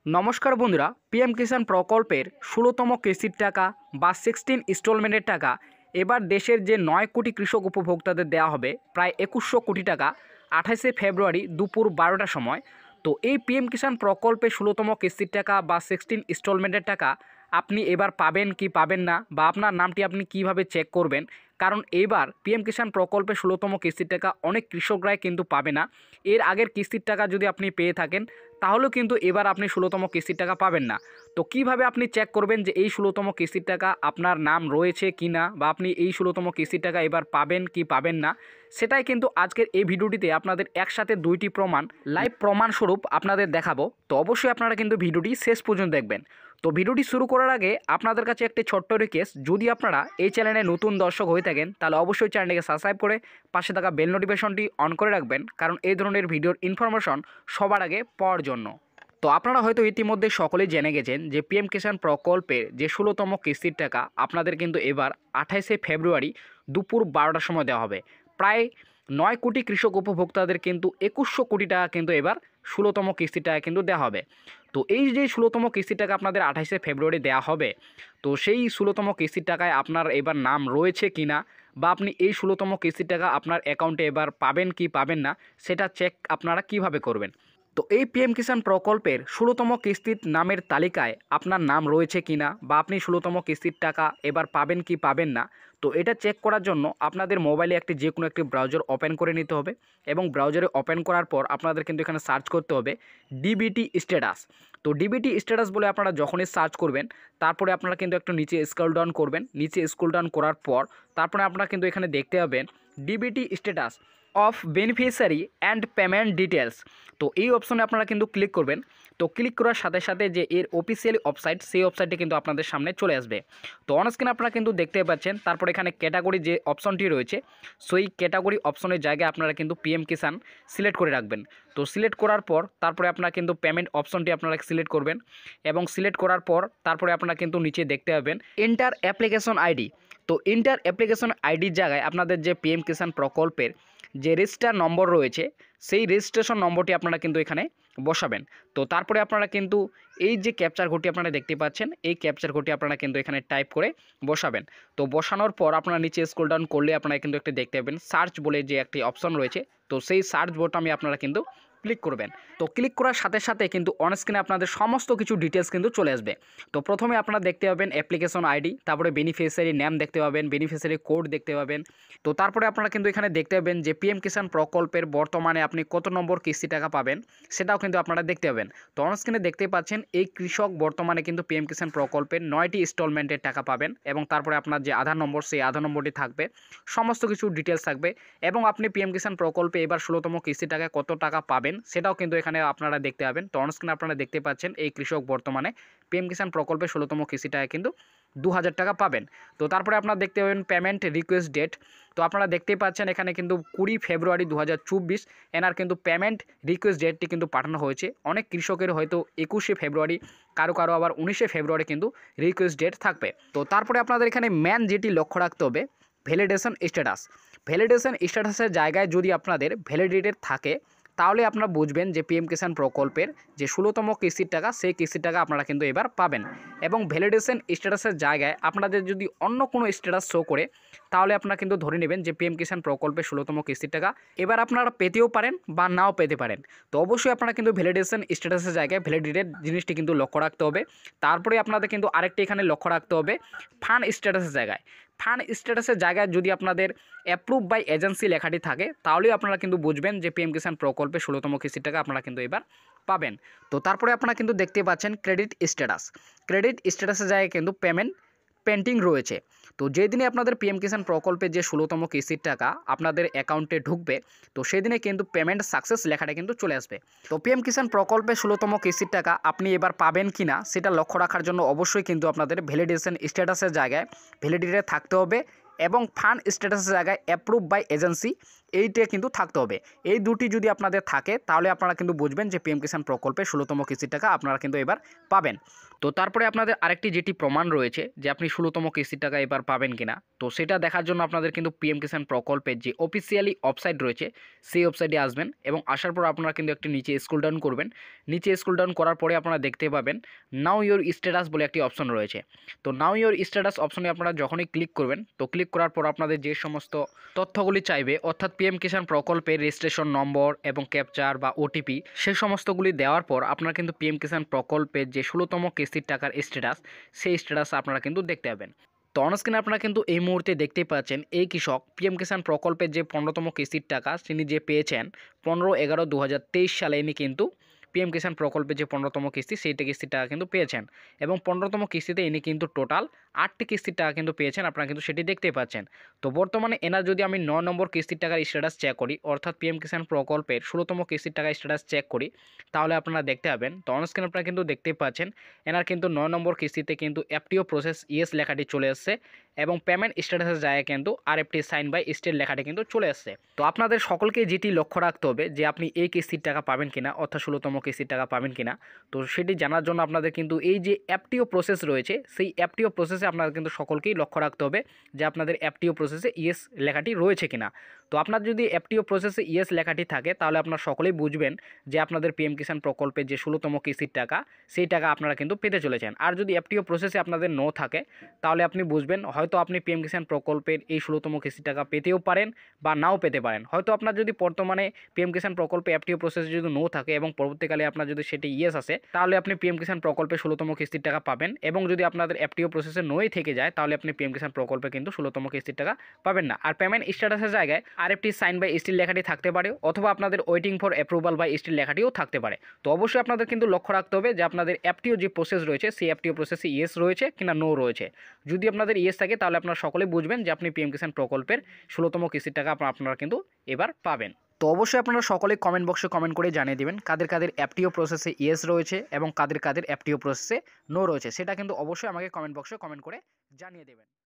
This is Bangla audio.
নমস্কার বন্ধুরা, পিএম কিষাণ প্রকল্পের ১৬তম কিস্তির টাকা বা 16 ইনস্টলমেন্টের টাকা এবার দেশের যে ৯ কোটি কৃষক উপভোক্তাদের দেওয়া হবে প্রায় ২১০০ কোটি টাকা ২৮শে ফেব্রুয়ারি দুপুর ১২টার সময়। তো এই পিএম কিষাণ প্রকল্পে ১৬তম কিস্তির টাকা বা 16 ইনস্টলমেন্টের টাকা আপনি এবার পাবেন কি পাবেন না, বা আপনার নামটি আপনি কিভাবে চেক করবেন, কারণ এবার পিএম কিষাণ প্রকল্পে ১৬তম কিস্তির টাকা অনেক কৃষকরাই কিন্তু পাবে না। এর আগের কিস্তির টাকা যদি আপনি পেয়ে থাকেন তাহলেও কিন্তু এবার আপনি ১৬তম কিস্তির টাকা পাবেন না। তো কিভাবে আপনি চেক করবেন যে এই ১৬তম কিস্তির টাকা আপনার নাম রয়েছে কি না, বা আপনি এই ১৬তম কিস্তির টাকা এবার পাবেন কি পাবেন না, সেটাই কিন্তু আজকের এই ভিডিওটিতে আপনাদের একসাথে দুইটি প্রমাণ লাইভ প্রমাণস্বরূপ আপনাদের দেখাবো। তো অবশ্যই আপনারা কিন্তু ভিডিওটি শেষ পর্যন্ত দেখবেন। তো ভিডিওটি শুরু করার আগে আপনাদের কাছে একটি ছোট্ট রিকোয়েস্ট, যদি আপনারা এই চ্যানেলে নতুন দর্শক হয়ে থাকেন তাহলে অবশ্যই চ্যানেলটিকে সাবস্ক্রাইব করে পাশে থাকা বেল নোটিফিকেশনটি অন করে রাখবেন, কারণ এই ধরনের ভিডিওর ইনফরমেশন সবার আগে পাওয়ার জন্য। তো আপনারা হয়তো ইতিমধ্যে সকলেই জেনে গেছেন যে পিএম কিষাণ প্রকল্পের যে ১৬তম কিস্তির টাকা আপনাদের কিন্তু এবার ২৮শে ফেব্রুয়ারি দুপুর ১২টার সময় দেওয়া হবে। প্রায় ৯ কোটি কৃষক উপভোক্তাদের কিন্তু ২১০০ কোটি টাকা কিন্তু এবার ১৬তম কিস্তির টাকা কিন্তু দেওয়া হবে। তো এই যে ১৬তম কিস্তির টাকা আপনাদের ২৮শে ফেব্রুয়ারি দেওয়া হবে, তো সেই ১৬তম কিস্তির টাকায় আপনার এবার নাম রয়েছে কি না, বা আপনি এই ১৬তম কিস্তির টাকা আপনার অ্যাকাউন্টে এবার পাবেন কি পাবেন না, সেটা চেক আপনারা কিভাবে করবেন। তো এই পিএম কিষাণ প্রকল্পের ১৬তম কিস্তির নামের তালিকায় আপনার নাম রয়েছে কি না, বা আপনি ১৬তম কিস্তির টাকা এবার পাবেন কি পাবেন না, তো এটা চেক করার জন্য আপনাদের মোবাইলে যে কোনো একটি ব্রাউজার ওপেন করে নিতে হবে, এবং ব্রাউজারে ওপেন করার পর আপনাদের কিন্তু এখানে সার্চ করতে হবে ডিবিটি স্ট্যাটাস। তো ডিবিটি স্ট্যাটাস বলে আপনারা যখনই সার্চ করবেন তারপরে আপনারা কিন্তু একটু নিচে স্ক্রল ডাউন করবেন। নিচে স্ক্রল ডাউন করার পর তারপরে আপনারা কিন্তু এখানে দেখতে পাবেন DBT status of beneficiary and payment details. তো এই অপশনে আপনারা কিন্তু ক্লিক করবেন। তো ক্লিক করার সাথে সাথে যে এর অফিসিয়ালি ওয়েবসাইট, সেই ওয়েবসাইটে কিন্তু আপনাদের সামনে চলে আসবে। তো অনস্ক্রিনে আপনারা কিন্তু দেখতে পাচ্ছেন, তারপর এখানে ক্যাটাগরি যে অপশনটি রয়েছে সেই ক্যাটাগরি অপশনের জায়গায় আপনারা কিন্তু পিএম কিষাণ সিলেক্ট করে রাখবেন। তো সিলেক্ট করার পর তারপরে আপনারা কিন্তু পেমেন্ট অপশনটি আপনারা সিলেক্ট করবেন, এবং সিলেক্ট করার পর তারপরে আপনারা কিন্তু নিচে দেখতে পাবেন এন্টার অ্যাপ্লিকেশন আইডি। তো এন্টার অ্যাপ্লিকেশন আইডির জায়গায় আপনাদের যে পিএম কিষাণ প্রকল্পের যে রেজিস্টার নম্বর রয়েছে সেই রেজিস্ট্রেশন নম্বরটি আপনারা কিন্তু এখানে বসাবেন। তো তারপরে আপনারা কিন্তু এই যে ক্যাপচার কোডটি আপনারা দেখতে পাচ্ছেন, এই ক্যাপচার কোডটি আপনারা কিন্তু এখানে টাইপ করে বসাবেন। তো বসানোর পর আপনারা নিচে স্ক্রল ডাউন করলে আপনারা কিন্তু একটা দেখতে পাবেন সার্চ বলে যে একটি অপশন রয়েছে। তো সেই সার্চ বোতামে আপনারা কিন্তু ক্লিক করবেন। তো ক্লিক করার সাথে সাথে কিন্তু অনস্ক্রিনে আপনাদের সমস্ত কিছু ডিটেলস কিন্তু চলে আসবে। তো প্রথমে আপনারা দেখতে পাবেন অ্যাপ্লিকেশন আইডি, তারপরে বেনিফিশিয়ারি নেম দেখতে পাবেন, বেনিফিশিয়ারি কোড দেখতে পাবেন। তো তারপরে আপনারা কিন্তু এখানে দেখতে পাবেন যে পিএম কিষাণ প্রকল্পের বর্তমানে আপনি কত নম্বর কিস্তি টাকা পাবেন সেটাও কিন্তু আপনারা দেখতে পাবেন। তো অনস্ক্রিনে দেখতে পাচ্ছেন এই কৃষক বর্তমানে কিন্তু পিএম কিষাণ প্রকল্পের ৯টি ইনস্টলমেন্টের টাকা পাবেন, এবং তারপরে আপনার যে আধার নম্বর সেই আধার নম্বরটি থাকবে, সমস্ত কিছু ডিটেলস থাকবে, এবং আপনি পিএম কিষাণ প্রকল্পে এবার ১৬তম কিস্তি টাকায় কত টাকা পাবেন সেটাও কিন্তু এখানে আপনারা দেখতে পাবেন। তো অনস্ক্রিনে আপনারা দেখতে পাচ্ছেন এই কৃষক বর্তমানে পিএম কিষাণ প্রকল্পে ১৬তম কিস্তি টাকায় কিন্তু ২০০০ টাকা পাবেন। তো তারপরে আপনারা দেখতে পাবেন পেমেন্ট রিকোয়েস্ট ডেট। তো আপনারা দেখতেই পাচ্ছেন এখানে কিন্তু ২০ ফেব্রুয়ারি ২০২৪ এনার কিন্তু পেমেন্ট রিকোয়েস্ট ডেটটি কিন্তু পাঠানো হয়েছে। অনেক কৃষকের হয়তো ২১শে ফেব্রুয়ারি, কারো কারো আবার ১৯শে ফেব্রুয়ারি কিন্তু রিকোয়েস্ট ডেট থাকবে। তো তারপরে আপনাদের এখানে ম্যান যেটি লক্ষ্য রাখতে হবে ভ্যালিডেশন স্ট্যাটাস। ভ্যালিডেশন স্ট্যাটাসের জায়গায় যদি আপনাদের ভ্যালিডেটেড থাকে তাহলে আপনারা বুঝবেন যে পিএম কিষাণ প্রকল্পের যে ১৬তম কিস্তির টাকা সেই কিস্তির টাকা আপনারা কিন্তু এবার পাবেন। এবং ভ্যালিডেশন স্ট্যাটাসের জায়গায় আপনাদের যদি অন্য কোনো স্ট্যাটাস শো করে তাহলে আপনারা কিন্তু ধরে নেবেন যে পিএম কিষাণ প্রকল্পের ১৬তম কিস্তির টাকা এবার আপনারা পেতেও পারেন বা নাও পেতে পারেন। তো অবশ্যই আপনারা কিন্তু ভ্যালিডেশন স্ট্যাটাসের জায়গায় ভ্যালিডেটেড জিনিসটি কিন্তু লক্ষ্য রাখতে হবে। তারপরে আপনাদের কিন্তু আরেকটি এখানে লক্ষ্য রাখতে হবে ফান্ড স্ট্যাটাসের জায়গায়। ফান্ড স্ট্যাটাসের জায়গায় যদি আপনাদের অ্যাপ্রুভ বাই এজেন্সি লেখাটি থাকে তাহলেই আপনারা কিন্তু বুঝবেন যে পিএম কিষাণ প্রকল্পে ১৬তম কিস্তির টাকা আপনারা কিন্তু এবার পাবেন। তো তারপরে আপনারা কিন্তু দেখতে পাচ্ছেন ক্রেডিট স্ট্যাটাস। ক্রেডিট স্ট্যাটাসের জায়গায় কিন্তু পেমেন্ট পেন্ডিং রয়েছে। তো যেদিনে আপনাদের পিএম কিষাণ প্রকল্পে যে ১৬তম কিস্তির টাকা আপনাদের অ্যাকাউন্টে ঢুকবে, তো সেদিনে কিন্তু পেমেন্ট সাকসেস লেখাটা কিন্তু চলে আসবে। তো পিএম কিষাণ প্রকল্পে ১৬তম কিস্তির টাকা আপনি এবার পাবেন কি না সেটা লক্ষ্য রাখার জন্য অবশ্যই কিন্তু আপনাদের ভ্যালিডেশন স্ট্যাটাসের জায়গায় ভ্যালিডিটি থাকতে হবে, এবং ফান্ড স্ট্যাটাসের জায়গায় অ্যাপ্রুভ বাই এজেন্সি এইটা কিন্তু থাকতে হবে। এই দুটি যদি আপনাদের থাকে তাহলে আপনারা কিন্তু বুঝবেন যে পিএম কিষাণ প্রকল্পে 16তম কিস্তির টাকা আপনারা কিন্তু এবার পাবেন। তো তারপরে আপনাদের আরেকটি যেটি প্রমাণ রয়েছে যে আপনি 16তম কিস্তির টাকা এবার পাবেন কিনা, তো সেটা দেখার জন্য আপনাদের কিন্তু পিএম কিষাণ প্রকল্পের যে অফিসিয়ালি ওয়েবসাইট রয়েছে সেই ওয়েবসাইটে আসবেন এবং আসার পর আপনারা কিন্তু একটি নিচে স্ক্রল ডাউন করবেন। নিচে স্ক্রল ডাউন করার পরে আপনারা দেখতে পাবেন নাও ইওর স্ট্যাটাস বলে একটি অপশন রয়েছে। তো নাও ইওর স্ট্যাটাস অপশনে আপনারা যখনই ক্লিক করবেন, তো ক্লিক করার পর আপনাদের যে সমস্ত তথ্যগুলি চাইবে অর্থাৎ পিএম কিষাণ প্রকল্পের রেজিস্ট্রেশন নম্বর এবং ক্যাপচার বা ওটিপি সেই সমস্তগুলি দেওয়ার পর আপনারা কিন্তু পিএম কিষাণ প্রকল্পের যে 16তম কিস্তির টাকার স্ট্যাটাস সেই স্ট্যাটাস আপনারা কিন্তু দেখতে পাবেন। তো অনস্ক্রিনে আপনারা কিন্তু এই মুহূর্তে দেখতেই পাচ্ছেন এই কৃষক পিএম কিষাণ প্রকল্পের যে 15তম কিস্তির টাকা তিনি যে পেয়েছেন 15/11/2023 সালে ইনি কিন্তু পিএম কিষাণ প্রকল্পের যে 15তম কিস্তি সেইটা কিস্তির টাকা কিন্তু পেয়েছেন এবং 15তম কিস্তিতে ইনি কিন্তু টোটাল 8টি কিস্তির টাকা কিন্তু পেয়েছেন, আপনারা কিন্তু সেটি দেখতেই পাচ্ছেন। তো বর্তমানে এনার যদি আমি 9 নম্বর কিস্তির টাকার স্ট্যাটাস চেক করি অর্থাৎ পিএম কিষাণ প্রকল্পের 16তম কিস্তির টাকার স্ট্যাটাস চেক করি তাহলে আপনারা দেখতে পাবেন। তো অনস্ক্রিনে আপনারা কিন্তু দেখতেই পাচ্ছেন এনার কিন্তু 9 নম্বর কিস্তিতে কিন্তু এফটিও প্রসেস ইয়েস লেখাটি চলে আসছে এবং পেমেন্ট স্ট্যাটাসের জায়গায় কিন্তু আরএফটি সাইন বাই স্টেট লেখাটি কিন্তু চলে আসছে। তো আপনাদের সকলকে যেটি লক্ষ্য রাখতে হবে যে আপনি এই কিস্তির টাকা পাবেন কিনা অর্থাৎ 16তম কিস্তির টাকা পাবেন কিনা, তো সেটি জানার জন্য আপনাদের কিন্তু এই যে এফটিও প্রসেস রয়েছে সেই এফটিও প্রসেসে আপনাদের কিন্তু সকলকেই লক্ষ্য রাখতে হবে যে আপনাদের এফটিও প্রসেসে ইয়েস লেখাটি রয়েছে কিনা। তো আপনার যদি এফটিও প্রসেসে ইয়েস লেখাটি থাকে তাহলে আপনারা সকলেই বুঝবেন যে আপনাদের পিএম কিষাণ প্রকল্পের যে 16তম কিস্তির টাকা সেই টাকা আপনারা কিন্তু পেতে চলেছেন। আর যদি এফটিও প্রসেসে আপনাদের নো থাকে তাহলে আপনি বুঝবেন হয়তো আপনি পিএম কিষাণ প্রকল্পের এই 16তম কিস্তির টাকা পেতেও পারেন বা নাও পেতে পারেন। হয়তো আপনার যদি বর্তমানে পিএম কিষাণ প্রকল্পে এফটিও প্রসেসে যদি নো থাকে এবং পরবর্তীকালে আপনার যদি সেটি ইয়েস আসে তাহলে আপনি পিএম কিষাণ প্রকল্পে 16তম কিস্তির টাকা পাবেন, এবং যদি আপনাদের এফটিও প্রসেসে নোই থেকে যায় তাহলে আপনি পিএম কিষাণ প্রকল্পে কিন্তু 16তম কিস্তির টাকা পাবেন না। আর পেমেন্ট স্ট্যাটাসের জায়গায় আরএফটি সাইন বাই স্টিল লেখাটি থাকতে পারে অথবা আপনাদের waiting for approval by still লেখাটিও থাকতে পারে। তো অবশ্যই আপনাদের কিন্তু লক্ষ্য রাখতে হবে যে আপনাদের এফটিও যে প্রসেস রয়েছে সেই এফটিও প্রসেসে ইয়েস রয়েছে কিনা নো রয়েছে। যদি আপনাদের ইয়েস থাকে তাহলে আপনারা সকলে বুঝবেন যে আপনি পিএম কিষাণ প্রকল্পের 16তম কিস্তির টাকা আপনারা কিন্তু এবার পাবেন। তো অবশ্যই আপনারা সকলে কমেন্ট বক্সে কমেন্ট করে জানিয়ে দেবেন কাদের কাদের এফটিও প্রসেসে ইয়েস রয়েছে এবং কাদের কাদের এফটিও প্রসেসে নো রয়েছে, সেটা কিন্তু অবশ্যই আমাকে কমেন্ট বক্সে কমেন্ট করে জানিয়ে দেবেন।